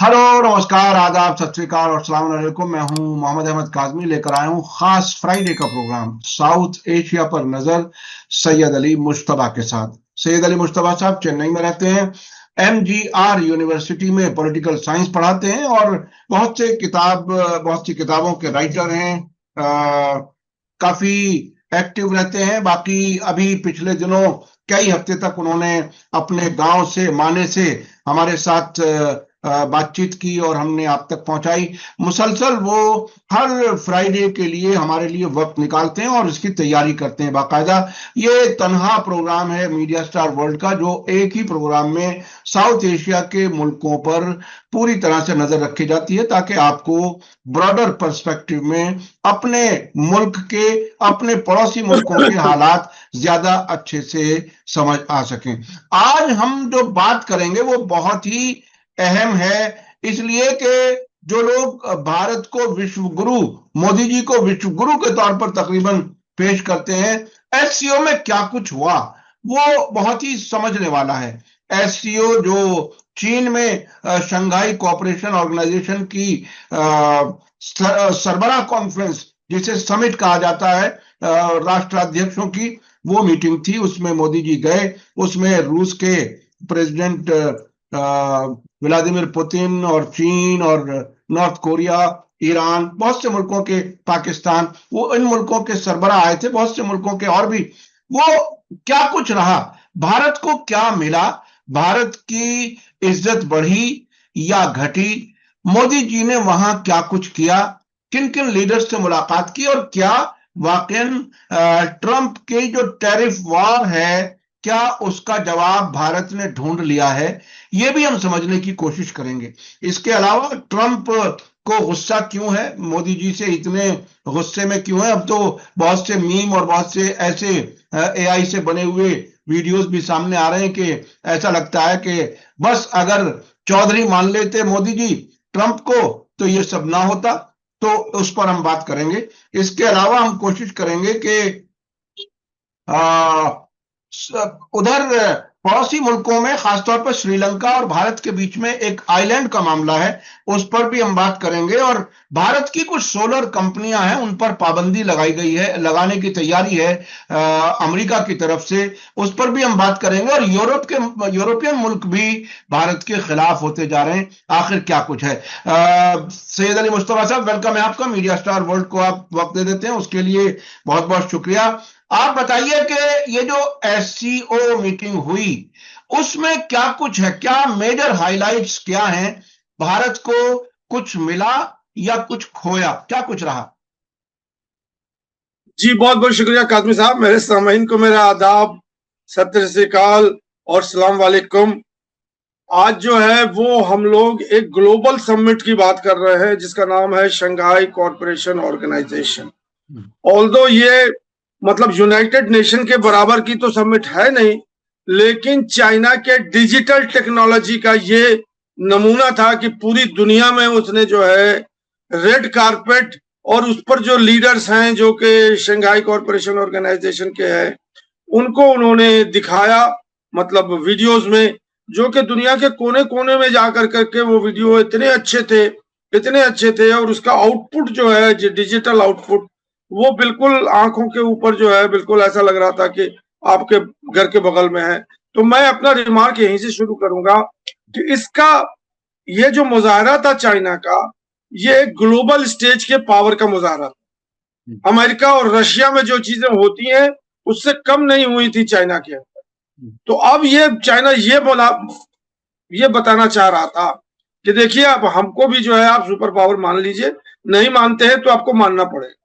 Hello, नमस्कार, आदाब, सत श्री अकाल और अस्सलाम वालेकुम। मैं हूं मोहम्मद अहमद काज़मी, लेकर आया हूं खास फ्राइडे का प्रोग्राम साउथ एशिया पर नजर सैयद अली मुश्तबा के साथ। सैयद अली मुश्तबा साहब चेन्नई में रहते हैं। एमजीआर यूनिवर्सिटी में पॉलिटिकल साइंस पढ़ाते हैं और बहुत सी किताबों के राइटर हैं। काफी एक्टिव रहते हैं। बाकी अभी पिछले दिनों कई हफ्ते तक उन्होंने अपने गांव से माने से हमारे साथ बातचीत की और हमने आप तक पहुंचाई। मुसलसल वो हर फ्राइडे के लिए हमारे लिए वक्त निकालते हैं और इसकी तैयारी करते हैं बाकायदा। ये तनहा प्रोग्राम है मीडिया स्टार वर्ल्ड का, जो एक ही प्रोग्राम में साउथ एशिया के मुल्कों पर पूरी तरह से नजर रखी जाती है, ताकि आपको ब्रॉडर पर्सपेक्टिव में अपने मुल्क के, अपने पड़ोसी मुल्कों के हालात ज्यादा अच्छे से समझ आ सकें। आज हम जो बात करेंगे वो बहुत ही अहम है, इसलिए कि जो लोग भारत को विश्व गुरु, मोदी जी को विश्व गुरु के तौर पर तकरीबन पेश करते हैं, एससीओ में क्या कुछ हुआ वो बहुत ही समझने वाला है। एससीओ जो चीन में शंघाई कोऑपरेशन ऑर्गेनाइजेशन की सरबराह कॉन्फ्रेंस, जिसे समिट कहा जाता है, राष्ट्राध्यक्षों की वो मीटिंग थी। उसमें मोदी जी गए। उसमें रूस के प्रेसिडेंट व्लादिमीर पुतिन और चीन और नॉर्थ कोरिया, ईरान, बहुत से मुल्कों के, पाकिस्तान, वो इन मुल्कों के सरबराह आए थे, बहुत से मुल्कों के और भी। वो क्या कुछ रहा, भारत को क्या मिला, भारत की इज्जत बढ़ी या घटी, मोदी जी ने वहां क्या कुछ किया, किन किन लीडर्स से मुलाकात की, और क्या वाकई ट्रंप की जो टैरिफ वॉर है, क्या उसका जवाब भारत ने ढूंढ लिया है, ये भी हम समझने की कोशिश करेंगे। इसके अलावा ट्रंप को गुस्सा क्यों है, मोदी जी से इतने गुस्से में क्यों है। अब तो बहुत से मीम और बहुत से ऐसे एआई से बने हुए वीडियोस भी सामने आ रहे हैं कि ऐसा लगता है कि बस अगर चौधरी मान लेते मोदी जी ट्रंप को तो ये सब ना होता। तो उस पर हम बात करेंगे। इसके अलावा हम कोशिश करेंगे कि उधर पड़ोसी मुल्कों में, खासतौर पर श्रीलंका और भारत के बीच में एक आइलैंड का मामला है, उस पर भी हम बात करेंगे। और भारत की कुछ सोलर कंपनियां हैं, उन पर पाबंदी लगाई गई है, लगाने की तैयारी है अमेरिका की तरफ से, उस पर भी हम बात करेंगे। और यूरोपियन मुल्क भी भारत के खिलाफ होते जा रहे हैं। आखिर क्या कुछ है। सैयद अली मुस्तफा साहब, वेलकम है आपका। मीडिया स्टार वर्ल्ड को आप वक्त दे देते हैं, उसके लिए बहुत बहुत शुक्रिया। आप बताइए कि ये जो एससीओ मीटिंग हुई, उसमें क्या कुछ है, क्या मेजर हाइलाइट्स क्या हैं, भारत को कुछ मिला या कुछ खोया, क्या कुछ रहा। जी बहुत बहुत शुक्रिया काज़मी साहब। मेरे सामीन को मेरा आदाब, सत श्री अकाल और सलाम वालेकुम। आज जो है वो हम लोग एक ग्लोबल समिट की बात कर रहे हैं जिसका नाम है शंघाई कॉरपोरेशन ऑर्गेनाइजेशन। ऑल्दो ये मतलब यूनाइटेड नेशन के बराबर की तो समिट है नहीं, लेकिन चाइना के डिजिटल टेक्नोलॉजी का ये नमूना था कि पूरी दुनिया में उसने जो है रेड कारपेट, और उस पर जो लीडर्स हैं जो कि शंघाई कॉरपोरेशन ऑर्गेनाइजेशन के हैं, उनको उन्होंने दिखाया, मतलब वीडियोस में, जो कि दुनिया के कोने कोने में जाकर करके वो वीडियो इतने अच्छे थे, इतने अच्छे थे। और उसका आउटपुट जो है, जो डिजिटल आउटपुट, वो बिल्कुल आंखों के ऊपर जो है बिल्कुल ऐसा लग रहा था कि आपके घर के बगल में है। तो मैं अपना रिमार्क यहीं से शुरू करूंगा कि इसका ये जो मुजाहरा था चाइना का, ये एक ग्लोबल स्टेज के पावर का मुजाहरा था। अमेरिका और रशिया में जो चीजें होती हैं उससे कम नहीं हुई थी चाइना के अंदर। तो अब ये चाइना ये बताना चाह रहा था कि देखिए, अब हमको भी जो है आप सुपर पावर मान लीजिए, नहीं मानते हैं तो आपको मानना पड़ेगा।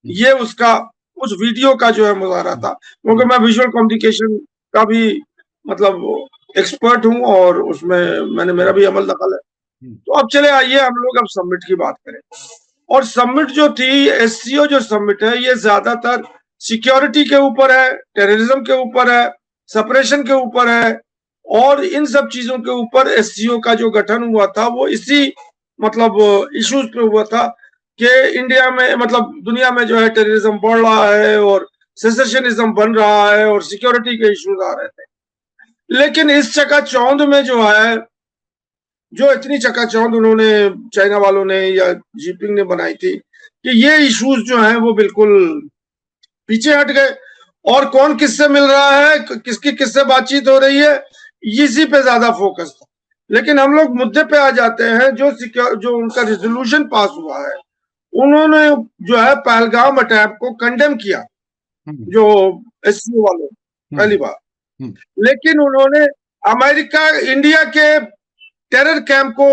ये उसका उस वीडियो का जो है मुजाहरा था, क्योंकि मैं विजुअल कम्युनिकेशन का भी मतलब एक्सपर्ट हूं और उसमें मैंने मेरा भी अमल दखल है। तो अब चले आइए हम लोग अब समिट की बात करें। और समिट जो थी, एससीओ जो समिट है, ये ज्यादातर सिक्योरिटी के ऊपर है, टेररिज्म के ऊपर है, सेपरेशन के ऊपर है, और इन सब चीजों के ऊपर एससीओ का जो गठन हुआ था वो इसी मतलब इश्यूज पे हुआ था कि इंडिया में, मतलब दुनिया में जो है टेररिज्म बढ़ रहा है और सेसेशनिज्म बन रहा है और सिक्योरिटी के इश्यूज आ रहे थे। लेकिन इस चकाचौंध में जो है जो इतनी चकाचौंध उन्होंने चाइना वालों ने या जिनपिंग ने बनाई थी कि ये इश्यूज जो हैं वो बिल्कुल पीछे हट गए, और कौन किससे मिल रहा है, किसकी किससे बातचीत हो रही है, इसी पे ज्यादा फोकस था। लेकिन हम लोग मुद्दे पे आ जाते हैं, जो उनका रेजोल्यूशन पास हुआ है, उन्होंने जो है पहलगाम अटैक को कंडेम किया, जो एससीओ वालों, पहली बार। लेकिन उन्होंने अमेरिका इंडिया के टेरर कैंप को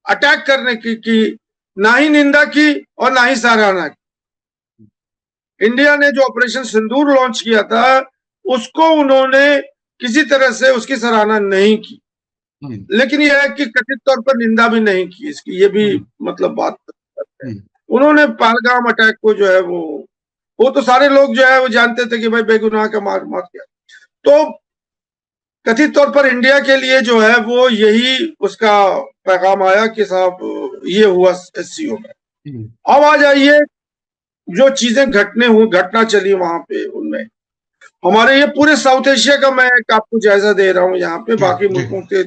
अटैक करने की ना ही निंदा की और ना ही सराहना की। इंडिया ने जो ऑपरेशन सिंदूर लॉन्च किया था उसको उन्होंने किसी तरह से उसकी सराहना नहीं की, लेकिन यह है कि कथित तौर पर निंदा भी नहीं की इसकी, ये भी मतलब बात है। उन्होंने पहलगाम अटैक को जो है वो तो सारे लोग जो है वो जानते थे कि भाई बेगुनाह का मार किया। तो कथित तौर पर इंडिया के लिए जो है वो यही उसका पैगाम आया कि साहब ये हुआ एससीओ में। अब आ जाइए जो चीजें घटना चली वहां पे, उनमें हमारे ये पूरे साउथ एशिया का मैं आपको जायजा दे रहा हूँ यहाँ पे, बाकी मुल्कों के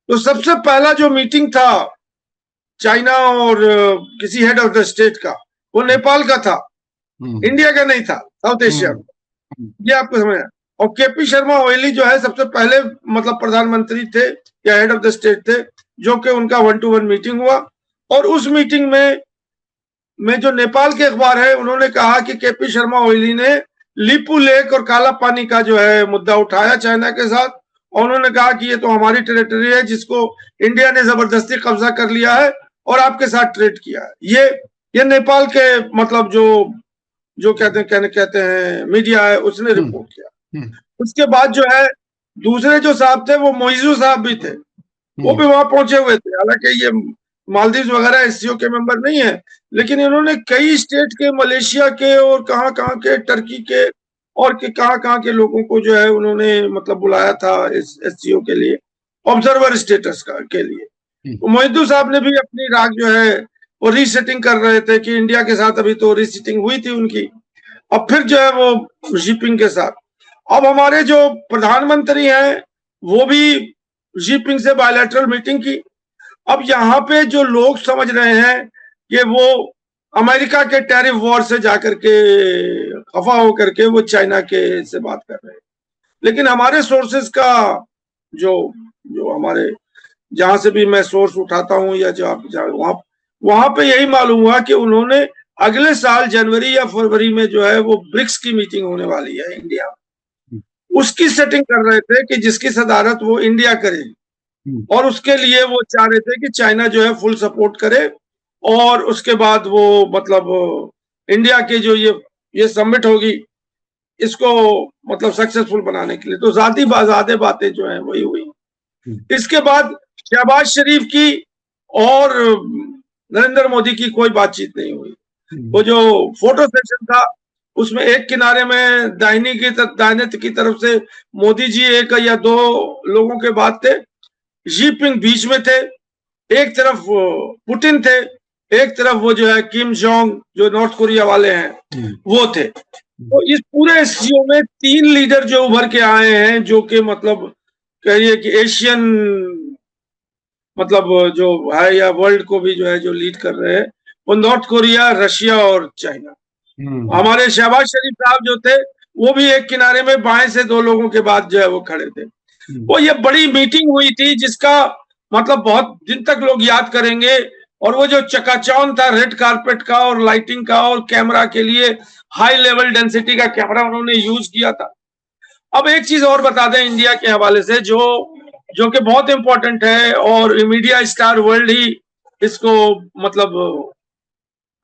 तो सबसे पहला जो मीटिंग था चाइना और किसी हेड ऑफ द स्टेट का, वो नेपाल का था, इंडिया का नहीं था, साउथ एशिया में। ये आपको समझ। और केपी शर्मा ओली जो है सबसे पहले मतलब प्रधानमंत्री थे या हेड ऑफ द स्टेट थे, जो कि उनका 1-to-1 मीटिंग हुआ। और उस मीटिंग में जो नेपाल के अखबार है उन्होंने कहा कि केपी शर्मा ओली ने लिपू लेक और काला पानी का जो है मुद्दा उठाया चाइना के साथ, और उन्होंने कहा कि ये तो हमारी टेरिटरी है जिसको इंडिया ने जबरदस्ती कब्जा कर लिया है और आपके साथ ट्रेड किया है। ये नेपाल के मतलब जो कहते हैं मीडिया है उसने रिपोर्ट किया। उसके बाद जो है दूसरे जो साहब थे वो मोइजू साहब भी थे, वो भी वहां पहुंचे हुए थे। हालांकि ये मालदीव वगैरह एससीओ के मेंबर नहीं है, लेकिन इन्होंने कई स्टेट के, मलेशिया के और कहाँ के, टर्की के और कहाँ के लोगों को जो है उन्होंने मतलब बुलाया था इस एससीओ के लिए, ऑब्जर्वर स्टेटस के लिए। मोहिद्दू साहब ने भी अपनी राग जो है वो रीसेटिंग कर रहे थे कि इंडिया के साथ अभी तो रीसेटिंग हुई थी उनकी, अब फिर जो है वो जिनपिंग के साथ। अब हमारे जो प्रधानमंत्री हैं वो भी जिनपिंग से बायलैटरल मीटिंग की। अब यहाँ पे जो लोग समझ रहे हैं कि वो अमेरिका के टैरिफ वॉर से जाकर के खफा होकर के वो चाइना के से बात कर रहे हैं, लेकिन हमारे सोर्सेस का जो हमारे जहां से भी मैं सोर्स उठाता हूं या वहां पे यही मालूम हुआ कि उन्होंने अगले साल जनवरी या फरवरी में जो है वो ब्रिक्स की मीटिंग होने वाली है इंडिया, उसकी सेटिंग कर रहे थे कि जिसकी सदारत वो इंडिया करेगी, और उसके लिए वो चाह रहे थे कि चाइना जो है फुल सपोर्ट करे, और उसके बाद वो मतलब इंडिया के जो ये समिट होगी इसको मतलब सक्सेसफुल बनाने के लिए। तो ज्यादा बातें जो है वही हुई। इसके बाद शहबाज शरीफ की और नरेंद्र मोदी की कोई बातचीत नहीं हुई। वो जो फोटो सेशन था उसमें एक किनारे में दाहिने की तरफ से मोदी जी एक या दो लोगों के बाद थे, जिनपिंग बीच में थे, एक तरफ पुतिन थे, एक तरफ वो जो है किम जोंग जो नॉर्थ कोरिया वाले हैं वो थे। तो इस पूरे एससीओ में 3 लीडर जो उभर के आए हैं, जो कि मतलब कहिए कि एशियन मतलब जो है या वर्ल्ड को भी जो है जो लीड कर रहे हैं, वो नॉर्थ कोरिया, रशिया और चाइना। हमारे शहबाज शरीफ साहब जो थे वो भी एक किनारे में बाएं से 2 लोगों के बाद जो है वो खड़े थे। वो ये बड़ी मीटिंग हुई थी जिसका मतलब बहुत दिन तक लोग याद करेंगे, और वो जो चकाचौंध था रेड कारपेट का और लाइटिंग का और कैमरा के लिए हाई लेवल डेंसिटी का कैमरा उन्होंने यूज किया था। अब एक चीज और बता दें इंडिया के हवाले से जो कि बहुत इंपॉर्टेंट है, और मीडिया स्टार वर्ल्ड ही इसको मतलब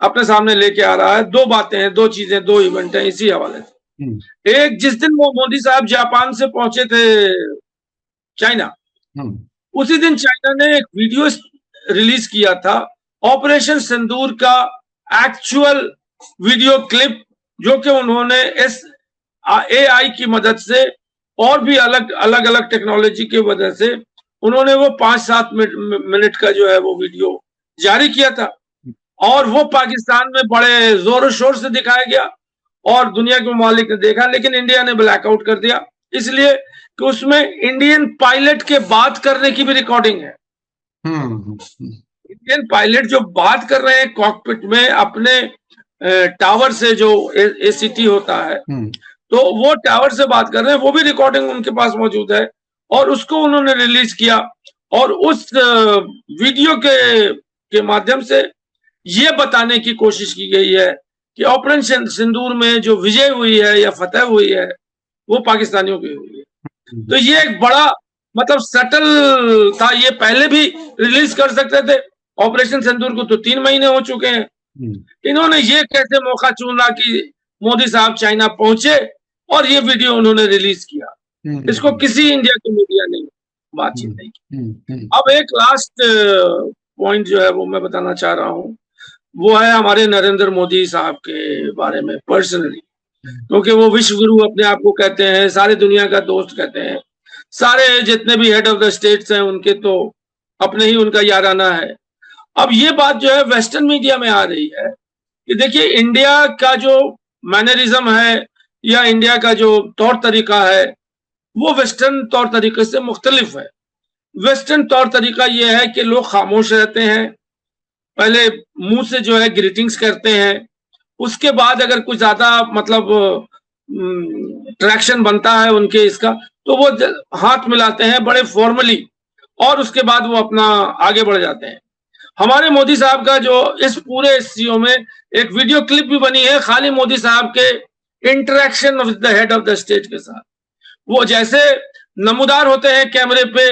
अपने सामने लेके आ रहा है। 2 बातें हैं, 2 चीजें, 2 इवेंट हैं इसी हवाले से। एक, जिस दिन वो मोदी साहब जापान से पहुंचे थे चाइना, उसी दिन चाइना ने एक वीडियो रिलीज किया था ऑपरेशन सिंदूर का एक्चुअल वीडियो क्लिप, जो कि उन्होंने AI की मदद से और भी अलग टेक्नोलॉजी की वजह से उन्होंने वो 5-7 मिनट का जो है वो वीडियो जारी किया था, और वो पाकिस्तान में बड़े जोर शोर से दिखाया गया और दुनिया के ममालिक ने देखा, लेकिन इंडिया ने ब्लैकआउट कर दिया। इसलिए कि उसमें इंडियन पायलट के बात करने की भी रिकॉर्डिंग है। इंडियन पायलट जो बात कर रहे हैं कॉकपिट में अपने टावर से, जो एसीटी होता है, तो वो टावर से बात कर रहे हैं, वो भी रिकॉर्डिंग उनके पास मौजूद है और उसको उन्होंने रिलीज किया। और उस वीडियो के माध्यम से ये बताने की कोशिश की गई है कि ऑपरेशन सिंदूर में जो विजय हुई है या फतेह हुई है वो पाकिस्तानियों की हुई है। तो ये एक बड़ा मतलब सटल था, ये पहले भी रिलीज कर सकते थे। ऑपरेशन सिंदूर को तो 3 महीने हो चुके हैं, इन्होंने ये कैसे मौका चुना कि मोदी साहब चाइना पहुंचे और ये वीडियो उन्होंने रिलीज किया। इसको किसी इंडिया के मीडिया ने बातचीत नहीं की। अब एक लास्ट पॉइंट जो है वो मैं बताना चाह रहा हूं, वो है हमारे नरेंद्र मोदी साहब के बारे में पर्सनली, क्योंकि वो विश्व गुरु अपने आप को कहते हैं, सारी दुनिया का दोस्त कहते हैं, सारे जितने भी हेड ऑफ द स्टेट्स हैं उनके तो अपने ही उनका याराना है। अब ये बात जो है वेस्टर्न मीडिया में आ रही है कि देखिए इंडिया का जो मैनरिज्म है या इंडिया का जो तौर तरीका है वो वेस्टर्न तौर तरीके से मुख्तलिफ है। वेस्टर्न तौर तरीका ये है कि लोग खामोश रहते हैं, पहले मुंह से जो है ग्रीटिंग्स करते हैं, उसके बाद अगर कुछ ज्यादा मतलब ट्रैक्शन बनता है उनके इसका तो वो हाथ मिलाते हैं बड़े फॉर्मली और उसके बाद वो अपना आगे बढ़ जाते हैं। हमारे मोदी साहब का जो इस पूरे सीओ में एक वीडियो क्लिप भी बनी है खाली मोदी साहब के interaction with the head of the state के साथ। वो जैसे नमूदार होते हैं कैमरे पे,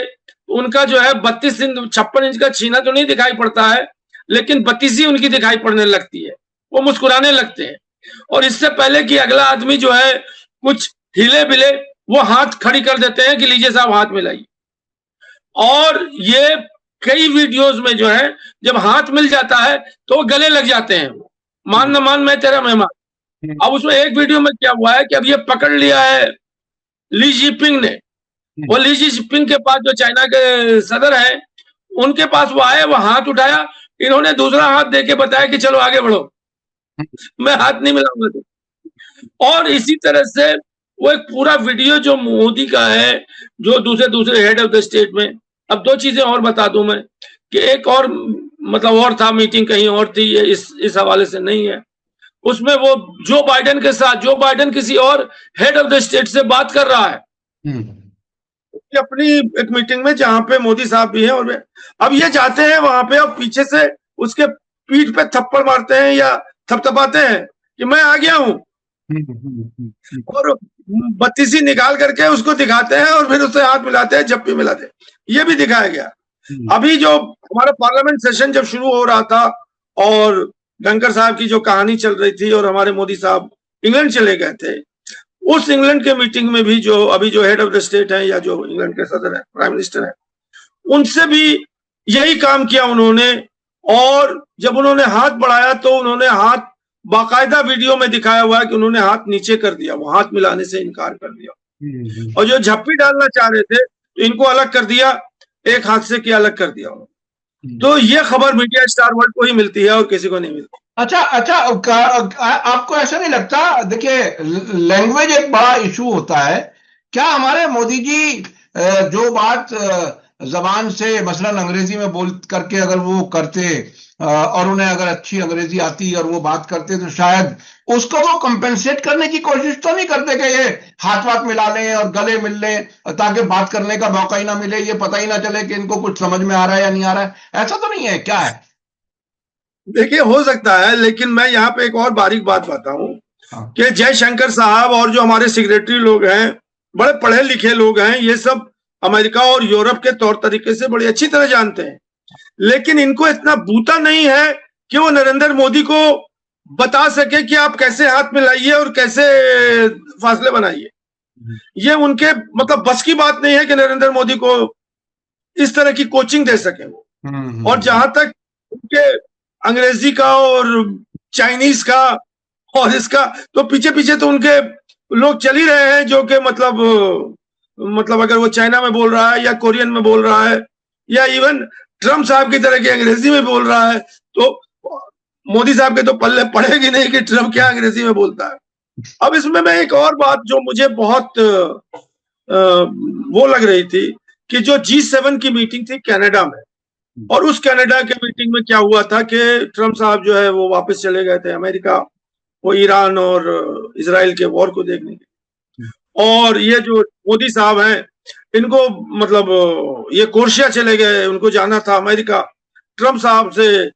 उनका जो है 56 इंच का छीना तो नहीं दिखाई पड़ता है, लेकिन 32 उनकी दिखाई पड़ने लगती है, वो मुस्कुराने लगते हैं। और इससे पहले कि अगला आदमी जो है कुछ हिले बिले, वो हाथ खड़ी कर देते हैं कि लीजिए साहब हाथ मिलाइए। और ये कई वीडियोस में जो है जब हाथ मिल जाता है तो वो गले लग जाते हैं, मान न मान मैं तेरा मेहमान। अब उसमें एक वीडियो में क्या हुआ है कि अब ये पकड़ लिया है ली जिनपिंग ने, वो ली जिनपिंग के पास जो चाइना के सदर हैं उनके पास वो आए, वो हाथ उठाया, इन्होंने दूसरा हाथ देके बताया कि चलो आगे बढ़ो, मैं हाथ नहीं मिलाऊंगा तो। और इसी तरह से वो एक पूरा वीडियो जो मोदी का है, जो दूसरे हेड ऑफ द स्टेट में। अब 2 चीजें और बता दूं मैं कि एक और मतलब और था, मीटिंग कहीं और थी, ये इस हवाले से नहीं है। उसमें वो जो बाइडेन के साथ, जो बाइडेन किसी और हेड ऑफ द स्टेट से बात कर रहा है अपनी एक मीटिंग में जहां पे मोदी साहब भी हैं। और अब ये जाते हैं वहां पे और पीछे से उसके पीठ पे थप्पड़ मारते हैं या थपथपाते हैं कि मैं आ गया हूं, और 32 निकाल करके उसको दिखाते हैं और फिर उससे हाथ मिलाते हैं, जब भी मिलाते हैं। ये भी दिखाया गया। अभी जो हमारा पार्लियामेंट सेशन जब शुरू हो रहा था और धनखड़ साहब की जो कहानी चल रही थी और हमारे मोदी साहब इंग्लैंड चले गए थे, उस इंग्लैंड के मीटिंग में भी जो अभी जो हेड ऑफ द स्टेट है या जो इंग्लैंड के सदर है, प्राइम मिनिस्टर है, उनसे भी यही काम किया उन्होंने। और जब उन्होंने हाथ बढ़ाया तो उन्होंने हाथ बाकायदा वीडियो में दिखाया हुआ है कि उन्होंने हाथ नीचे कर दिया, वो हाथ मिलाने से इनकार कर दिया। और जो झप्पी डालना चाह रहे थे तो इनको अलग कर दिया, एक हाथ से किया अलग कर दिया। तो ये खबर मीडिया स्टार वर्ल्ड को ही मिलती है और किसी को नहीं मिलती। अच्छा, आपको ऐसा नहीं लगता, देखिए लैंग्वेज एक बड़ा इशू होता है। क्या हमारे मोदी जी जो बात जबान से मसलन अंग्रेजी में बोल करके अगर वो करते और उन्हें अगर अच्छी अंग्रेजी आती और वो बात करते तो शायद उसको वो कंपेंसेट करने की कोशिश तो नहीं करते कि ये हाथ मिला लें और गले मिल लें ताकि बात करने का मौका ही ना मिले, ये पता ही ना चले कि इनको कुछ समझ में आ रहा है या नहीं आ रहा है। ऐसा तो नहीं है, क्या है? देखिए हो सकता है, लेकिन मैं यहाँ पे एक और बारीक बात बताऊं कि जयशंकर साहब और जो हमारे सेक्रेटरी लोग हैं, बड़े पढ़े लिखे लोग हैं, ये सब अमेरिका और यूरोप के तौर तरीके से बड़ी अच्छी तरह जानते हैं, लेकिन इनको इतना बूता नहीं है कि वो नरेंद्र मोदी को बता सके कि आप कैसे हाथ मिलाइए और कैसे फासले बनाइए। ये उनके मतलब बस की बात नहीं है कि नरेंद्र मोदी को इस तरह की कोचिंग दे सके वो। और जहां तक उनके अंग्रेजी का और चाइनीज का और इसका, तो पीछे पीछे तो उनके लोग चल ही रहे हैं, जो कि मतलब अगर वो चाइना में बोल रहा है या कोरियन में बोल रहा है या इवन ट्रम्प साहब की तरह की अंग्रेजी में बोल रहा है, तो मोदी साहब के तो पल्ले पड़ेगी नहीं कि ट्रम्प क्या अंग्रेजी में बोलता है। अब इसमें मैं एक और बात जो मुझे बहुत वो लग रही थी कि जो G7 की मीटिंग थी कनाडा में, और उस कनाडा के मीटिंग में क्या हुआ था कि ट्रम्प साहब जो है वो वापस चले गए थे अमेरिका, वो ईरान और इजराइल के वॉर को देखने के। और ये जो मोदी साहब हैं, इनको मतलब ये कोर्शिया चले गए, उनको जाना था अमेरिका। ट्रम्प साहब से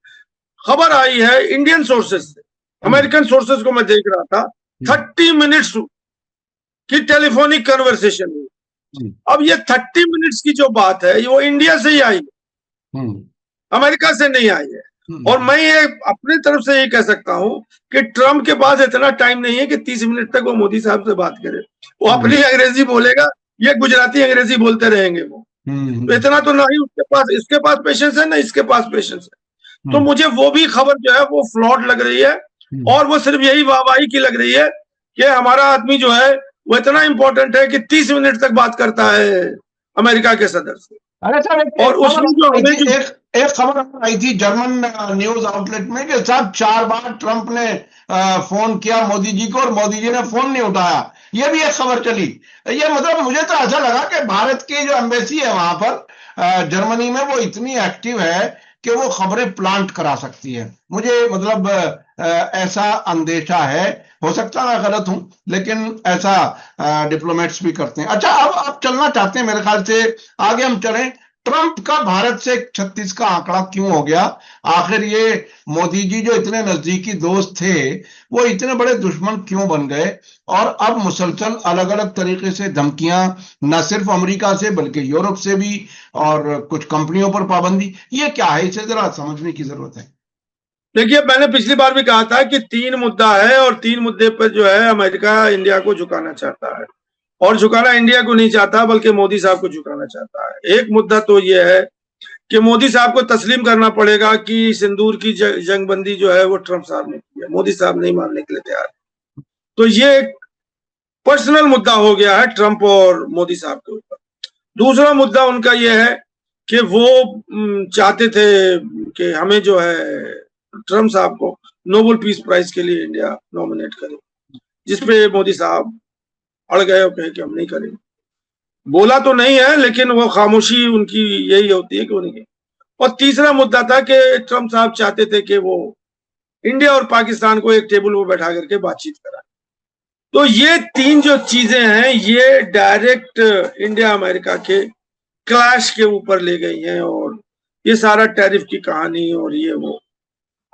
खबर आई है इंडियन सोर्सेस से, अमेरिकन सोर्सेस को मैं देख रहा था, 30 मिनट्स की टेलीफोनिक कन्वर्सेशन हुई। अब ये 30 मिनट्स की जो बात है वो इंडिया से ही आई है, अमेरिका से नहीं आई है। और मैं ये अपनी तरफ से ये कह सकता हूं कि ट्रम्प के पास इतना टाइम नहीं है कि 30 मिनट तक वो मोदी साहब से बात करे। वो अपनी अंग्रेजी बोलेगा, ये गुजराती अंग्रेजी बोलते रहेंगे वो। तो इतना तो ना ही उसके पास, इसके पास पेशेंस है ना इसके पास पेशेंस है। तो मुझे वो भी खबर जो है वो फ्लॉड लग रही है, और वो सिर्फ यही वाहवाही की लग रही है कि हमारा आदमी जो है वो इतना इंपॉर्टेंट है कि 30 मिनट तक बात करता है अमेरिका के सदर से। अरे सर, और उसमें जो हमें एक खबर आई थी जर्मन न्यूज आउटलेट में कि साहब 4 बार ट्रंप ने फोन किया मोदी जी को और मोदी जी ने फोन नहीं उठाया, ये भी एक खबर चली। ये मतलब मुझे तो ऐसा लगा कि भारत की जो एम्बेसी है वहां पर जर्मनी में, वो इतनी एक्टिव है कि वो खबरें प्लांट करा सकती है। मुझे मतलब ऐसा अंदेशा है, हो सकता है मैं गलत हूं, लेकिन ऐसा डिप्लोमेट्स भी करते हैं। अच्छा, अब आप चलना चाहते हैं मेरे ख्याल से, आगे हम चलें। ट्रंप का भारत से 36 का आंकड़ा क्यों हो गया? आखिर ये मोदी जी जो इतने नजदीकी दोस्त थे, वो इतने बड़े दुश्मन क्यों बन गए? और अब मुसलसल अलग अलग तरीके से धमकियां, न सिर्फ अमेरिका से बल्कि यूरोप से भी, और कुछ कंपनियों पर पाबंदी, ये क्या है? इसे जरा समझने की जरूरत है। देखिए, मैंने पिछली बार भी कहा था कि 3 मुद्दा है, और 3 मुद्दे पर जो है अमेरिका इंडिया को झुकाना चाहता है, और झुकाना इंडिया को नहीं चाहता बल्कि मोदी साहब को झुकाना चाहता है। एक मुद्दा तो ये है कि मोदी साहब को तस्लीम करना पड़ेगा कि सिंदूर की जंगबंदी जो है वो ट्रंप साहब ने की है, मोदी साहब नहीं मानने के लिए तैयार। तो ये एक पर्सनल मुद्दा हो गया है ट्रंप और मोदी साहब के ऊपर। दूसरा मुद्दा उनका ये है कि वो चाहते थे कि हमें जो है ट्रंप साहब को नोबेल पीस प्राइज के लिए इंडिया नॉमिनेट करे, जिसपे मोदी साहब अड़ गए और कहे कि हम नहीं करेंगे। बोला तो नहीं है, लेकिन वो खामोशी उनकी यही होती है कि वो नहीं। और तीसरा मुद्दा था कि ट्रंप साहब चाहते थे कि वो इंडिया और पाकिस्तान को एक टेबल पर बैठा करके बातचीत कराए। तो ये 3 जो चीजें हैं ये डायरेक्ट इंडिया अमेरिका के क्लैश के ऊपर ले गई हैं, और ये सारा टैरिफ की कहानी और ये वो।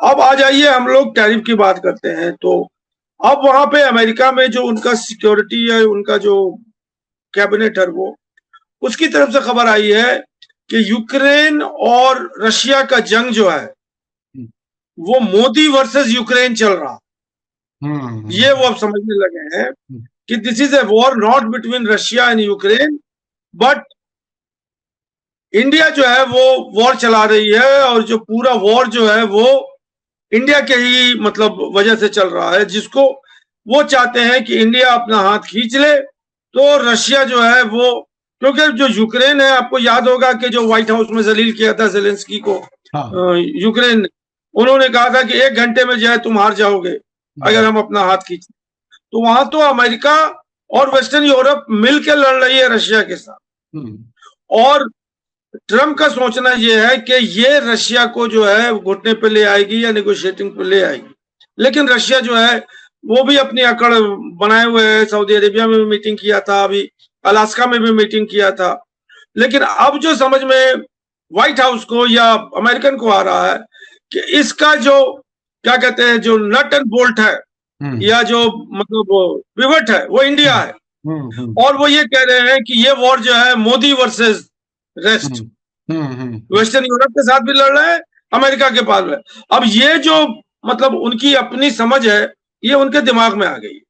अब आ जाइए हम लोग टैरिफ की बात करते हैं। तो अब वहां पे अमेरिका में जो उनका सिक्योरिटी है, उनका जो कैबिनेट है, वो उसकी तरफ से खबर आई है कि यूक्रेन और रशिया का जंग जो है वो मोदी वर्सेस यूक्रेन चल रहा। ये वो अब समझने लगे हैं कि this is a war not between Russia and Ukraine, but India जो है वो वॉर चला रही है, और जो पूरा वॉर जो है वो इंडिया के ही मतलब वजह से चल रहा है, जिसको वो चाहते हैं कि इंडिया अपना हाथ खींच ले। तो रशिया जो है वो, क्योंकि जो यूक्रेन है, आपको याद होगा कि जो व्हाइट हाउस में जलील किया था जेलेंस्की को यूक्रेन, उन्होंने कहा था कि 1 घंटे में जो है तुम हार जाओगे अगर हम अपना हाथ खींचे। तो वहां तो अमेरिका और वेस्टर्न यूरोप मिलकर लड़ रही है रशिया के साथ, और ट्रंप का सोचना यह है कि ये रशिया को जो है घुटने पे ले आएगी या नेगोशिएटिंग पे ले आएगी। लेकिन रशिया जो है वो भी अपनी अकड़ बनाए हुए है। सऊदी अरेबिया में भी मीटिंग किया था, अभी अलास्का में भी मीटिंग किया था। लेकिन अब जो समझ में व्हाइट हाउस को या अमेरिकन को आ रहा है कि इसका जो क्या कहते हैं, जो नट एंड बोल्ट है या जो मतलब पिवट है, वो इंडिया है। और वो ये कह रहे हैं कि ये वॉर जो है Modi versus rest, western Europe के साथ भी लड़ रहे हैं, अमेरिका के पास है। अब ये जो मतलब उनकी अपनी समझ है, ये उनके दिमाग में आ गई।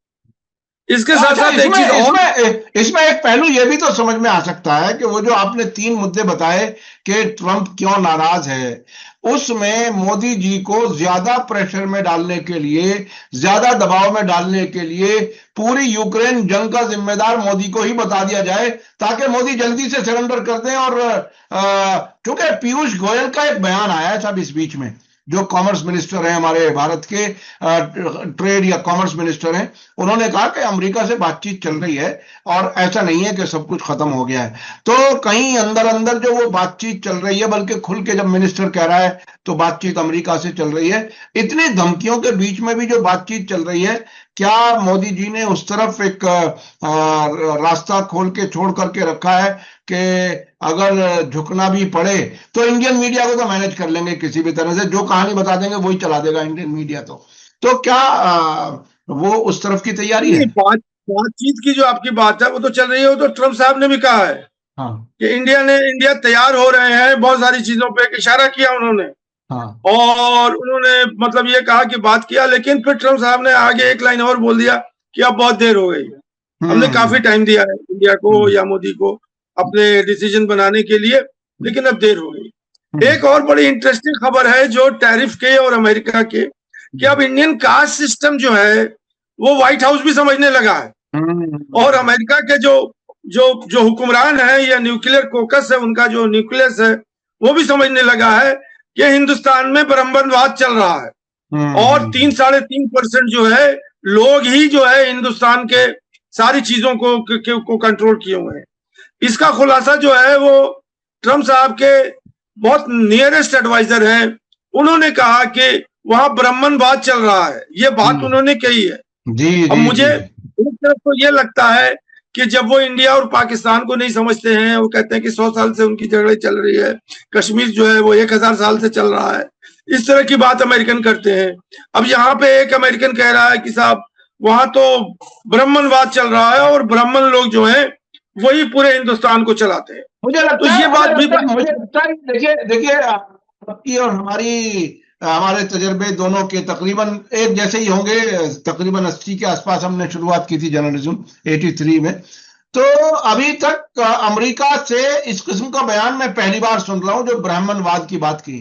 इसके साथ साथ एक चीज और, इसमें एक पहलू ये भी तो समझ में आ सकता है कि वो जो आपने 3 मुद्दे बताए कि ट्रंप क्यों नाराज है, उसमें मोदी जी को ज्यादा प्रेशर में डालने के लिए, ज्यादा दबाव में डालने के लिए पूरी यूक्रेन जंग का जिम्मेदार मोदी को ही बता दिया जाए, ताकि मोदी जल्दी से सरेंडर कर दें। और क्योंकि पीयूष गोयल का एक बयान आया है साहब इस बीच में, जो कॉमर्स मिनिस्टर हैं हमारे भारत के, ट्रेड या कॉमर्स मिनिस्टर हैं, उन्होंने कहा कि अमेरिका से बातचीत चल रही है और ऐसा नहीं है कि सब कुछ खत्म हो गया है। तो कहीं अंदर अंदर जो वो बातचीत चल रही है, बल्कि खुल के जब मिनिस्टर कह रहा है तो बातचीत अमेरिका से चल रही है। इतनी धमकियों के बीच में भी जो बातचीत चल रही है, क्या मोदी जी ने उस तरफ एक रास्ता खोल के छोड़ करके रखा है कि अगर झुकना भी पड़े तो इंडियन मीडिया को तो मैनेज कर लेंगे किसी भी तरह से, जो कहानी बता देंगे वही चला देगा इंडियन मीडिया। तो क्या वो उस तरफ की तैयारी है? बातचीत की जो आपकी बात है वो तो चल रही है, वो तो ट्रम्प साहब ने भी कहा है हाँ कि इंडिया तैयार हो रहे हैं, बहुत सारी चीजों पे इशारा किया उन्होंने। हाँ और उन्होंने मतलब ये कहा कि बात किया, लेकिन फिर ट्रम्प साहब ने आगे एक लाइन और बोल दिया कि अब बहुत देर हो गई है, हमने काफी टाइम दिया है इंडिया को या मोदी को अपने डिसीजन बनाने के लिए, लेकिन अब देर हो गई। एक और बड़ी इंटरेस्टिंग खबर है जो टैरिफ के और अमेरिका के, कि अब इंडियन कास्ट सिस्टम जो है वो व्हाइट हाउस भी समझने लगा है, और अमेरिका के जो जो जो हुक्मरान है या न्यूक्लियर कोकस है, उनका जो न्यूक्लियस है, वो भी समझने लगा है कि हिंदुस्तान में ब्राह्मणवाद चल रहा है और 3-3.5% जो है लोग ही जो है हिंदुस्तान के सारी चीजों को कंट्रोल किए हुए हैं। इसका खुलासा जो है वो ट्रम्प साहब के बहुत नियरेस्ट एडवाइजर हैं, उन्होंने कहा कि वहां ब्राह्मणवाद चल रहा है, ये बात उन्होंने कही है। अब मुझे एक तरफ तो ये लगता है कि जब वो इंडिया और पाकिस्तान को नहीं समझते हैं, वो कहते हैं कि 100 साल से उनकी झगड़े चल रही है, कश्मीर जो है वो 1000 साल से चल रहा है, इस तरह की बात अमेरिकन करते हैं। अब यहाँ पे एक अमेरिकन कह रहा है कि साहब वहां तो ब्राह्मणवाद चल रहा है और ब्राह्मण लोग जो हैं वही पूरे हिंदुस्तान को चलाते हैं। मुझे लगता तो है, ये बात भी मुझे लगता है, देखिए आपकी और हमारे तजर्बे दोनों के तकरीबन एक जैसे ही होंगे। तकरीबन 80 के आसपास हमने शुरुआत की थी जर्नलिज्म, 83 में। तो अभी तक अमेरिका से इस किस्म का बयान मैं पहली बार सुन रहा हूं जो ब्राह्मणवाद की बात की।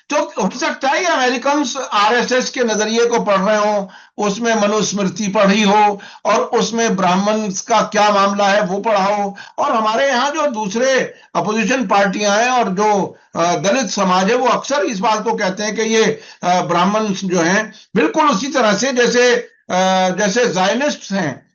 तो हो सकता है अमेरिकन आरएसएस के नजरिए को पढ़ रहे हो, उसमें मनुस्मृति पढ़ी हो और उसमें ब्राह्मण का क्या मामला है वो पढ़ा हो, और हमारे यहाँ जो दूसरे अपोजिशन पार्टियां हैं और जो दलित समाज है वो अक्सर इस बात को कहते हैं कि ये ब्राह्मण जो हैं बिल्कुल उसी तरह से जैसे जायनिस्ट हैं,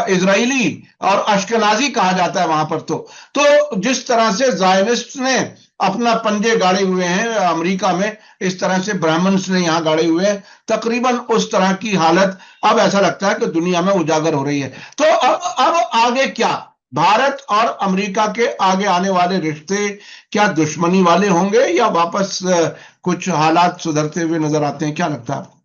इजरायली और अश्केनाजी कहा जाता है वहां पर। तो जिस तरह से जायनिस्ट ने अपना पंजे गाड़े हुए हैं अमेरिका में, इस तरह से ब्राह्मण्स ने यहां गाड़े हुए हैं। तकरीबन उस तरह की हालत अब ऐसा लगता है कि दुनिया में उजागर हो रही है। तो अब आगे क्या? भारत और अमेरिका के आगे आने वाले रिश्ते क्या दुश्मनी वाले होंगे या वापस कुछ हालात सुधरते हुए नजर आते हैं? क्या लगता है आपको?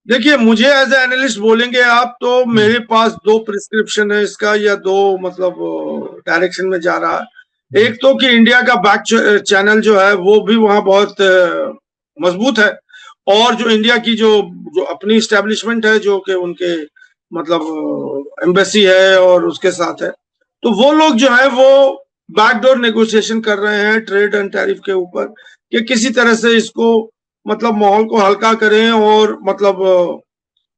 देखिए, मुझे एज ए एनालिस्ट बोलेंगे आप तो मेरे पास 2 प्रिस्क्रिप्शन है इसका, या 2 मतलब डायरेक्शन में जा रहा है। एक तो कि इंडिया का बैक चैनल जो है वो भी वहां बहुत मजबूत है, और जो इंडिया की जो अपनी स्टैब्लिशमेंट है, जो कि उनके मतलब एम्बेसी है और उसके साथ है, तो वो लोग जो है वो बैकडोर नेगोशिएशन कर रहे हैं ट्रेड एंड टैरिफ के ऊपर, कि किसी तरह से इसको मतलब माहौल को हल्का करें और मतलब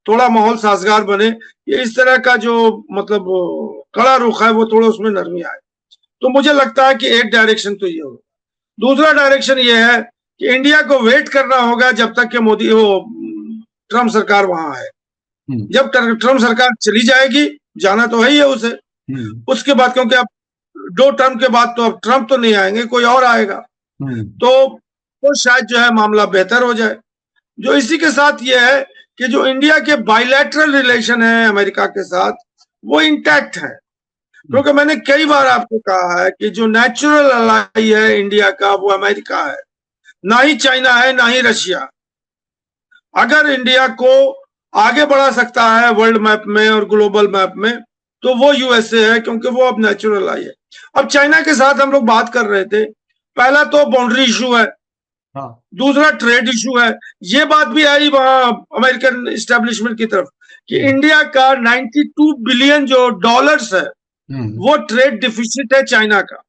थोड़ा माहौल साजगार बने। ये इस तरह का जो मतलब कड़ा रुख है वो थोड़ा उसमें नरमी आए। तो मुझे लगता है कि एक डायरेक्शन तो ये होगा। दूसरा डायरेक्शन ये है कि इंडिया को वेट करना होगा जब तक कि मोदी ट्रम्प सरकार वहां है। जब ट्रम्प सरकार चली जाएगी, जाना तो है ही है उसे, उसके बाद, क्योंकि अब 2 टर्म के बाद तो अब ट्रम्प तो नहीं आएंगे, कोई और आएगा, तो शायद जो है मामला बेहतर हो जाए। जो इसी के साथ ये है कि जो इंडिया के बायलैटरल रिलेशन है अमेरिका के साथ वो इंटैक्ट है, क्योंकि मैंने कई बार आपको कहा है कि जो नेचुरल अलाई है इंडिया का वो अमेरिका है, ना ही चाइना है ना ही रशिया। अगर इंडिया को आगे बढ़ा सकता है वर्ल्ड मैप में और ग्लोबल मैप में तो वो यूएसए है, क्योंकि वो अब नेचुरल अलाई है। अब चाइना के साथ हम लोग बात कर रहे थे, पहला तो बाउंड्री इशू है, दूसरा ट्रेड इशू है। ये बात भी आई वहां अमेरिकन एस्टेब्लिशमेंट की तरफ कि इंडिया का 92 बिलियन जो डॉलर्स है वो ट्रेड डिफिसिट है चाइना का,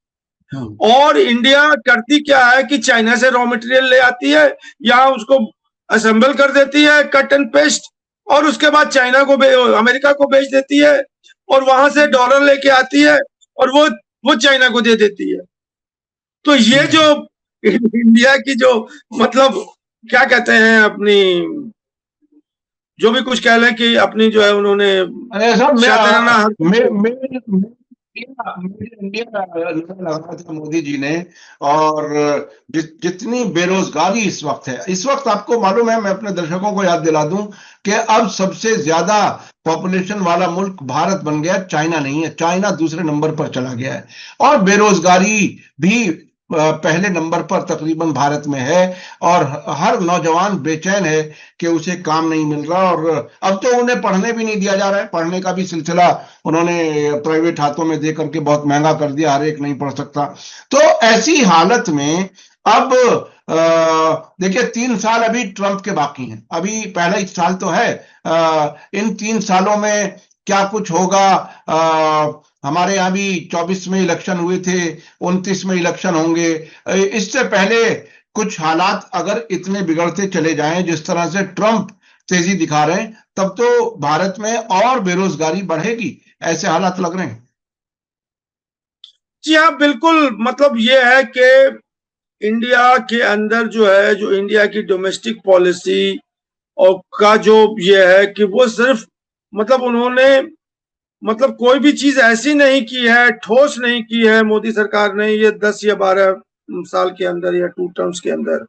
और इंडिया करती क्या है कि चाइना से रॉ मटेरियल ले आती है, यहाँ उसको असेंबल कर देती है कट एंड पेस्ट, और उसके बाद चाइना को अमेरिका को बेच देती है, और वहां से डॉलर लेके आती है और वो चाइना को दे देती है। तो ये जो इंडिया की जो मतलब क्या कहते हैं, अपनी जो भी कुछ कह लें कि अपनी जो है उन्होंने अरे साहब शातिराना इंडिया लगाया था मोदी जी ने। और जितनी बेरोजगारी इस वक्त है, इस वक्त आपको मालूम है, मैं अपने दर्शकों को याद दिला दूं कि अब सबसे ज्यादा पॉपुलेशन वाला मुल्क भारत बन गया, चाइना नहीं है। चाइना दूसरे नंबर पर चला गया है और बेरोजगारी भी पहले नंबर पर तकरीबन भारत में है। और हर नौजवान बेचैन है कि उसे काम नहीं मिल रहा। और अब तो उन्हें पढ़ने भी नहीं दिया जा रहा है, पढ़ने का भी सिलसिला उन्होंने प्राइवेट हाथों में दे करके बहुत महंगा कर दिया, हर एक नहीं पढ़ सकता। तो ऐसी हालत में अब देखिए 3 साल अभी ट्रंप के बाकी हैं, अभी पहला ही साल तो है। इन 3 सालों में क्या कुछ होगा? हमारे यहाँ भी 24 में इलेक्शन हुए थे, 29 में इलेक्शन होंगे। इससे पहले कुछ हालात अगर इतने बिगड़ते चले जाएं जिस तरह से ट्रंप तेजी दिखा रहे हैं, तब तो भारत में और बेरोजगारी बढ़ेगी, ऐसे हालात लग रहे हैं। जी हाँ, बिल्कुल। मतलब ये है कि इंडिया के अंदर जो है, जो इंडिया की डोमेस्टिक पॉलिसी और का जो ये है कि वो सिर्फ मतलब उन्होंने मतलब कोई भी चीज ऐसी नहीं की है, ठोस नहीं की है मोदी सरकार ने ये 10 या 12 साल के अंदर या 2 टर्म्स के अंदर,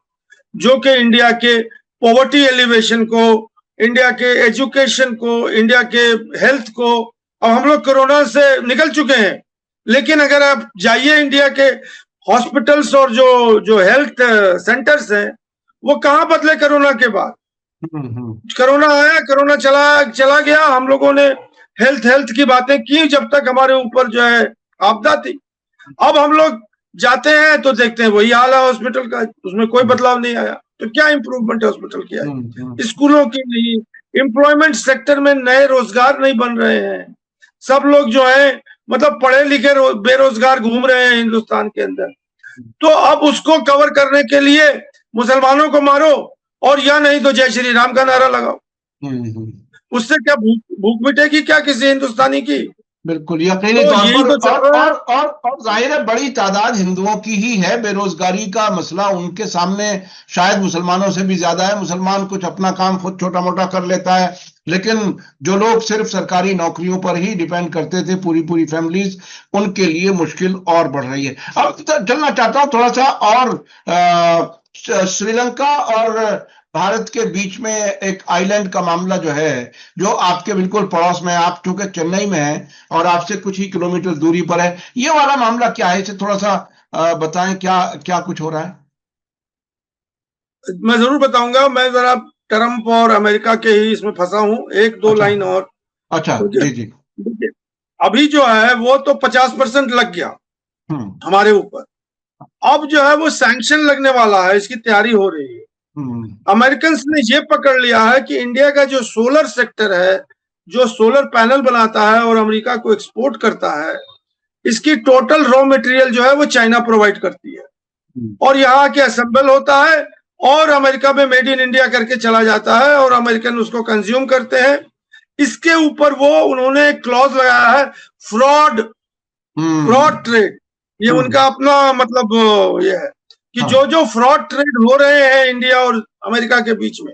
जो कि इंडिया के पॉवर्टी एलिवेशन को, इंडिया के एजुकेशन को, इंडिया के हेल्थ को, अब हम लोग कोरोना से निकल चुके हैं, लेकिन अगर आप जाइए इंडिया के हॉस्पिटल्स और जो जो हेल्थ सेंटर्स हैं, वो कहाँ बदले कोरोना के बाद। कोरोना आया, कोरोना चला गया, हम लोगों ने हेल्थ हेल्थ की बातें की जब तक हमारे ऊपर जो है आपदा थी। अब हम लोग जाते हैं तो देखते हैं वही हाल है हॉस्पिटल का, उसमें कोई बदलाव नहीं आया। तो क्या इंप्रूवमेंट है हॉस्पिटल की आई? स्कूलों की नहीं, एम्प्लॉयमेंट सेक्टर में नए रोजगार नहीं बन रहे हैं। सब लोग जो है मतलब पढ़े लिखे बेरोजगार घूम रहे हैं हिंदुस्तान के अंदर। तो अब उसको कवर करने के लिए मुसलमानों को मारो और या नहीं तो जय श्री राम का नारा लगाओ। उससे क्या भूख मिटेगी क्या किसी हिंदुस्तानी की? बिल्कुल यकीनी तो तौर यही पर। तो चल रहा है। और जाहिर है बड़ी तादाद हिंदुओं की ही है, बेरोजगारी का मसला उनके सामने शायद मुसलमानों से भी ज्यादा है। मुसलमान कुछ अपना काम खुद छोटा मोटा कर लेता है, लेकिन जो लोग सिर्फ सरकारी नौकरियों पर ही डिपेंड करते थे, पूरी पूरी फैमिलीज, उनके लिए मुश्किल और बढ़ रही है। अब चलना चाहता हूं थोड़ा सा और श्रीलंका और भारत के बीच में एक आइलैंड का मामला जो है, जो आपके बिल्कुल पड़ोस में, आप चूंकि चेन्नई में हैं और आपसे कुछ ही किलोमीटर दूरी पर है, ये वाला मामला क्या है, इसे थोड़ा सा बताएं, क्या क्या कुछ हो रहा है। मैं जरूर बताऊंगा। मैं जरा ट्रंप और अमेरिका के ही इसमें फंसा हूं, एक दो अच्छा लाइन और। अच्छा, जी जी। देखिए, अभी जो है वो तो 50% लग गया हमारे ऊपर। अब जो है वो सैंक्शन लगने वाला है, इसकी तैयारी हो रही है। अमेरिकन ने ये पकड़ लिया है कि इंडिया का जो सोलर सेक्टर है, जो सोलर पैनल बनाता है और अमेरिका को एक्सपोर्ट करता है, इसकी टोटल रॉ मटेरियल जो है वो चाइना प्रोवाइड करती है और यहाँ के असेंबल होता है और अमेरिका में मेड इन इंडिया करके चला जाता है और अमेरिकन उसको कंज्यूम करते हैं। इसके ऊपर वो उन्होंने एक क्लॉज लगाया है, फ्रॉड ट्रेड। ये उनका अपना मतलब ये है कि जो जो फ्रॉड ट्रेड हो रहे हैं इंडिया और अमेरिका के बीच में,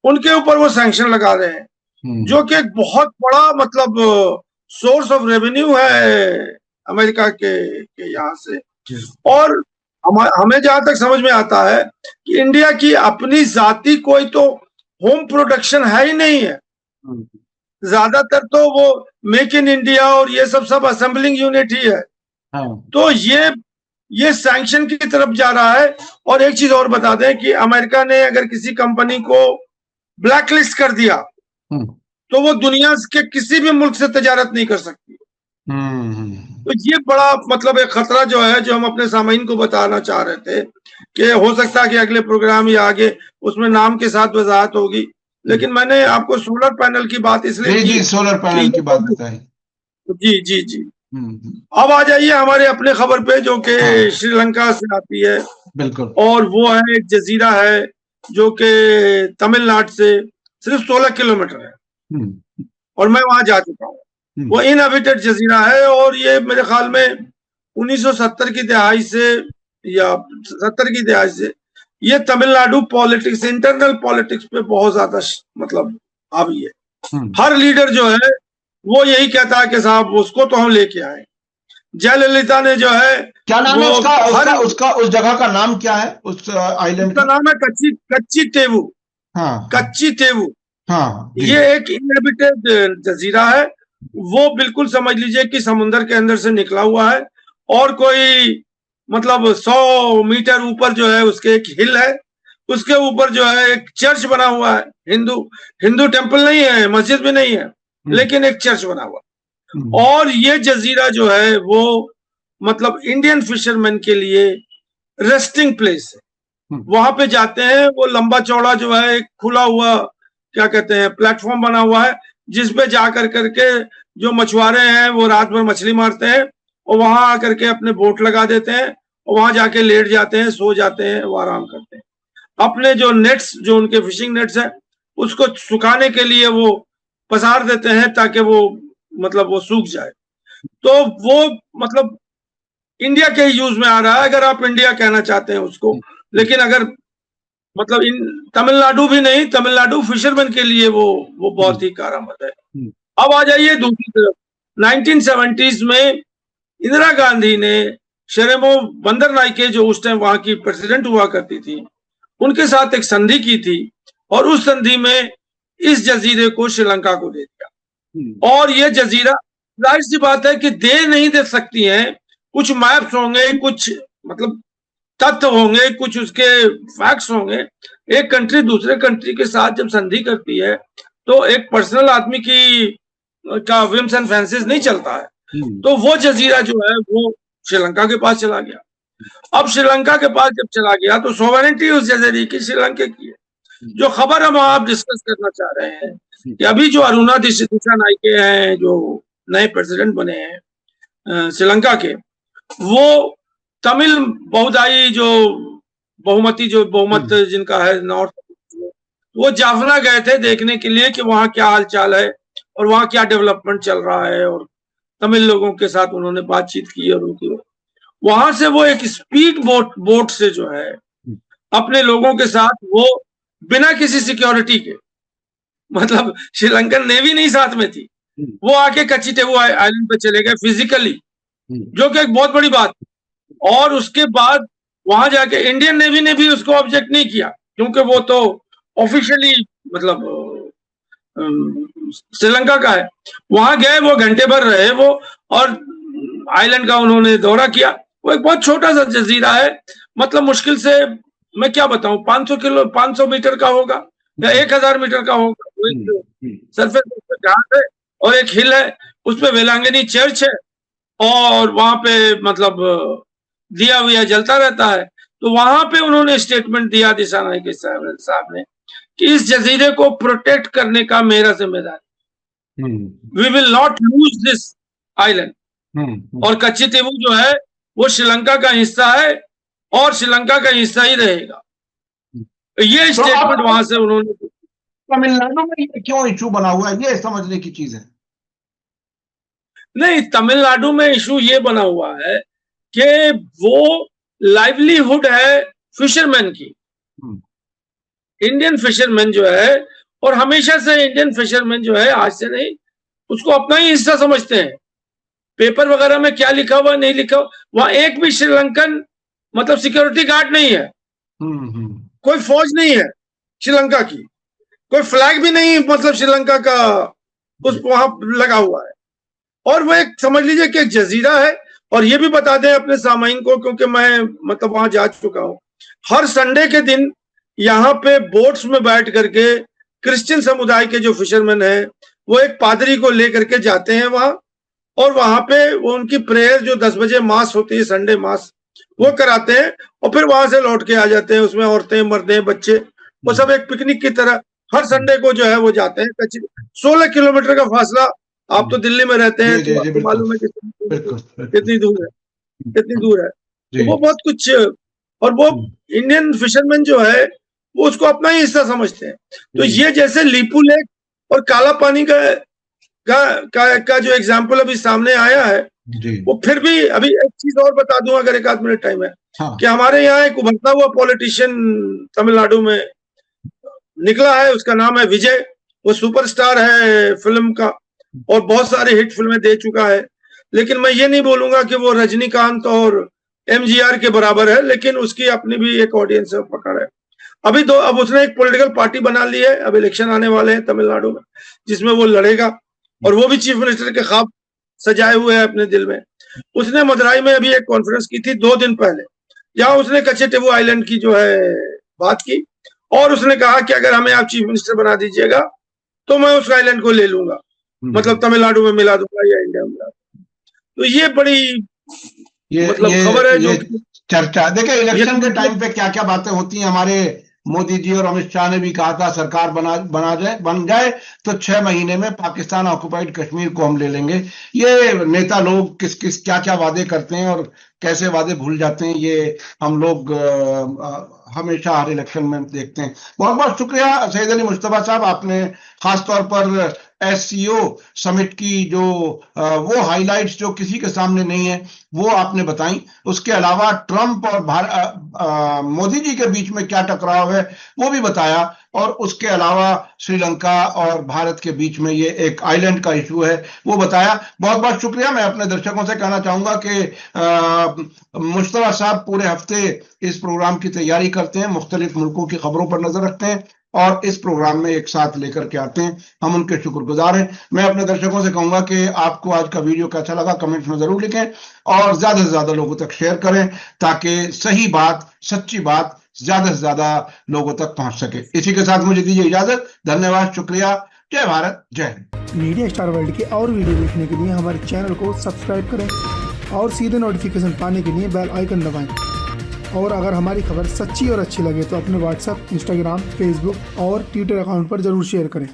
उनके ऊपर वो सैंक्शन लगा रहे हैं, जो कि एक बहुत बड़ा मतलब सोर्स ऑफ रेवेन्यू है अमेरिका के यहाँ से। और हमें जहां तक समझ में आता है कि इंडिया की अपनी जाति कोई तो होम प्रोडक्शन है ही नहीं है। ज्यादातर तो वो मेक इन इंडिया और ये सब असेंबलिंग यूनिट ही है। तो ये सैंक्शन की तरफ जा रहा है। और एक चीज और बता दें कि अमेरिका ने अगर किसी कंपनी को ब्लैकलिस्ट कर दिया तो वो दुनिया के किसी भी मुल्क से तजारत नहीं कर सकती। तो ये बड़ा मतलब एक खतरा जो है, जो हम अपने सामीन को बताना चाह रहे थे कि हो सकता है कि अगले प्रोग्राम या आगे उसमें नाम के साथ वजाहत होगी। लेकिन मैंने आपको सोलर पैनल की बात इसलिए की, सोलर पैनल की बात बताई। जी जी जी। अब आ जाइए हमारे अपने खबर पे, जो कि श्रीलंका से आती है। बिल्कुल। और वो है एक जजीरा है जो कि तमिलनाडु से सिर्फ 16 किलोमीटर है और मैं वहां जा चुका हूँ। वो इनहैबिटेड जजीरा है और ये मेरे ख्याल में 1970 की दहाई से या 70 की दहाई से ये तमिलनाडु पॉलिटिक्स, इंटरनल पॉलिटिक्स पे बहुत ज्यादा मतलब हावी है। हर लीडर जो है वो यही कहता है कि साहब उसको तो हम लेके आए। जयललिता ने जो है, क्या नाम है उसका उस जगह का नाम क्या है, उस आइलैंड का नाम है कच्ची टेवु। हाँ, कच्ची टेवु। हाँ, ये एक इनहेबिटेड जजीरा है। वो बिल्कुल समझ लीजिए कि समुद्र के अंदर से निकला हुआ है, और कोई मतलब 100 मीटर ऊपर जो है उसके एक हिल है, उसके ऊपर जो है एक चर्च बना हुआ है। हिंदू टेम्पल नहीं है, मस्जिद भी नहीं है, लेकिन एक चर्च बना हुआ। और ये जजीरा जो है वो मतलब इंडियन फिशरमैन के लिए रेस्टिंग प्लेस है। वहां पे जाते हैं, वो लंबा चौड़ा जो है एक खुला हुआ क्या कहते हैं प्लेटफॉर्म बना हुआ है, जिसपे जाकर करके जो मछुआरे हैं वो रात भर मछली मारते हैं, और वहां आकर के अपने बोट लगा देते हैं, और वहां जाके लेट जाते हैं, सो जाते हैं, वो आराम करते हैं। अपने जो नेट्स, जो उनके फिशिंग नेट्स है, उसको सुखाने के लिए वो पसार देते हैं ताकि वो मतलब वो सूख जाए। तो वो मतलब इंडिया के यूज में आ रहा है, अगर आप इंडिया कहना चाहते हैं उसको। लेकिन अगर मतलब इन तमिलनाडु भी नहीं, तमिलनाडु फिशरमैन के लिए वो बहुत ही कारामद है। अब आ जाइए दूसरी तरफ। 1970s में इंदिरा गांधी ने शेरेमो बंदर नाइके, जो उस टाइम वहां की प्रेसिडेंट हुआ करती थी, उनके साथ एक संधि की थी, और उस संधि में इस जजीरे को श्रीलंका को दे दिया। और ये जजीरा, जाहिर सी बात है कि दे नहीं दे सकती हैं, कुछ मैप्स होंगे, कुछ मतलब तथ्य होंगे, कुछ उसके फैक्ट्स होंगे। एक कंट्री दूसरे कंट्री के साथ जब संधि करती है तो एक पर्सनल आदमी का विम्स एंड फैंसीज नहीं चलता है। तो वो जजीरा जो है वो श्रीलंका के पास चला गया। अब श्रीलंका के पास जब चला गया तो सोवरेनिटी उस जजीरे की श्रीलंका की है। जो खबर हम आप डिस्कस करना चाह रहे हैं कि अभी जो अरुणा दिशानायके हैं, जो नए प्रेसिडेंट बने हैं श्रीलंका के, वो तमिल बहुदाई जो बहुमत जिनका है नॉर्थ, वो जाफना गए थे देखने के लिए कि वहां क्या हालचाल है और वहां क्या डेवलपमेंट चल रहा है, और तमिल लोगों के साथ उन्होंने बातचीत की, और उनकी वहां से वो एक स्पीड बोट से जो है अपने लोगों के साथ वो बिना किसी सिक्योरिटी के, मतलब श्रीलंकन नेवी नहीं साथ में थी, वो आके कच्ची टेवु आइलैंड पे चले गए फिजिकली, जो कि एक बहुत बड़ी बात। और उसके बाद वहां जाके इंडियन नेवी ने भी उसको ऑब्जेक्ट नहीं किया, क्योंकि वो तो ऑफिशियली मतलब श्रीलंका का है। वहां गए, वो घंटे भर रहे वो, और आइलैंड का उन्होंने दौरा किया। वो एक बहुत छोटा सा जजीरा है, मतलब मुश्किल से मैं क्या बताऊं 500 मीटर का होगा या 1000 मीटर का होगा। सरफेस घाट है और एक हिल है, उसपे वेलांगनी चर्च है, और वहां पे मतलब दिया हुआ जलता रहता है। तो वहां पे उन्होंने स्टेटमेंट दिया दिशानायके साहब ने कि इस जजीरे को प्रोटेक्ट करने का मेरा जिम्मेदारी, we will not lose this island. और कच्ची टेवु जो है वो श्रीलंका का हिस्सा है और श्रीलंका का हिस्सा ही रहेगा। ये स्टेटमेंट वहां से उन्होंने। तमिलनाडु में ये क्यों इशू बना हुआ है, ये समझने की चीज है। नहीं, तमिलनाडु में इशू ये बना हुआ है कि वो लाइवलीहुड है फिशरमैन की। इंडियन फिशरमैन जो है, और हमेशा से इंडियन फिशरमैन जो है, आज से नहीं, उसको अपना ही हिस्सा समझते हैं। पेपर वगैरह में क्या लिखा हुआ नहीं लिखा हुआ, वहां एक भी श्रीलंकन मतलब सिक्योरिटी गार्ड नहीं है, कोई फौज नहीं है श्रीलंका की, कोई फ्लैग भी नहीं मतलब श्रीलंका का उस वहां लगा हुआ है। और वो एक समझ लीजिए कि एक जजीरा है। और ये भी बता दें अपने सामाइन को, क्योंकि मैं मतलब वहां जा चुका हूं, हर संडे के दिन यहाँ पे बोट्स में बैठ करके क्रिश्चियन समुदाय के जो फिशरमैन है वो एक पादरी को लेकर के जाते हैं वहां, और वहां पे वो उनकी प्रेयर जो 10 बजे मास होती है, संडे मास, वो कराते हैं, और फिर वहां से लौट के आ जाते हैं। उसमें औरतें, मर्दे, बच्चे, वो सब एक पिकनिक की तरह हर संडे को जो है वो जाते हैं। 16 किलोमीटर का फासला, आप तो दिल्ली में रहते हैं तो आपको मालूम है कितनी दूर है, कितनी दूर है। तो वो बहुत कुछ, और वो इंडियन फिशरमैन जो है वो उसको अपना ही हिस्सा समझते हैं। तो ये जैसे लीपू लेक और काला पानी का जो एग्जाम्पल अभी सामने आया है, वो फिर भी, अभी एक चीज और बता दूं अगर एक आध मिनट टाइम है, हाँ। कि हमारे यहाँ एक उभरता हुआ पॉलिटिशियन तमिलनाडु में निकला है, उसका नाम है विजय। वो सुपरस्टार है फिल्म का और बहुत सारी हिट फिल्में दे चुका है, लेकिन मैं ये नहीं बोलूंगा कि वो रजनीकांत और एमजीआर के बराबर है, लेकिन उसकी अपनी भी एक ऑडियंस पकड़ है। अब उसने एक पॉलिटिकल पार्टी बना ली है, अब इलेक्शन आने वाले हैं तमिलनाडु में, जिसमें वो लड़ेगा और वो भी चीफ मिनिस्टर के ख्वाब सजाए हुए है अपने दिल में। उसने मदुराई में अभी एक कॉन्फ्रेंस की थी 2 दिन पहले, जहां उसने कच्चेटेबू आइलैंड की जो है बात की और उसने कहा कि अगर हमें आप चीफ मिनिस्टर बना दीजिएगा तो मैं उस आइलैंड को ले लूंगा, मतलब तमिलनाडु में मिला दूंगा या इंडिया में मिला दूंगा। तो ये बड़ी मतलब खबर है जो चर्चा। देखिए इलेक्शन के टाइम पे क्या क्या बातें होती हैं। हमारे मोदी जी और अमित शाह ने भी कहा था सरकार बन जाए तो 6 महीने में पाकिस्तान ऑक्युपाइड कश्मीर को हम ले लेंगे। ये नेता लोग किस किस क्या क्या वादे करते हैं और कैसे वादे भूल जाते हैं, ये हम लोग हमेशा हर इलेक्शन में देखते हैं। बहुत बहुत शुक्रिया सैयद अली मुश्तबा साहब, आपने खासतौर पर एससीओ समिट की जो वो हाइलाइट्स जो किसी के सामने नहीं है वो आपने बताई। उसके अलावा ट्रंप और मोदी जी के बीच में क्या टकराव है वो भी बताया, और उसके अलावा श्रीलंका और भारत के बीच में ये एक आइलैंड का इशू है वो बताया। बहुत बहुत शुक्रिया। मैं अपने दर्शकों से कहना चाहूंगा कि मुश्तबा साहब पूरे हफ्ते इस प्रोग्राम की तैयारी करते हैं, मुख्तलिफ मुल्कों की खबरों पर नजर रखते हैं और इस प्रोग्राम में एक साथ लेकर के आते हैं। हम उनके शुक्रगुजार हैं। मैं अपने दर्शकों से कहूंगा कि आपको आज का वीडियो कैसा लगा कमेंट्स में जरूर लिखें और ज्यादा से ज्यादा लोगों तक शेयर करें ताकि सही बात, सच्ची बात ज्यादा से ज्यादा लोगों तक पहुंच सके। इसी के साथ मुझे दीजिए इजाजत। धन्यवाद, शुक्रिया, जय भारत, जय हिंद। मीडिया स्टार वर्ल्ड के और वीडियो देखने के लिए हमारे चैनल को सब्सक्राइब करें और सीधे नोटिफिकेशन पाने के लिए बेल आइकन दबाएं। और अगर हमारी खबर सच्ची और अच्छी लगे तो अपने व्हाट्सएप, इंस्टाग्राम, फेसबुक और ट्विटर अकाउंट पर जरूर शेयर करें।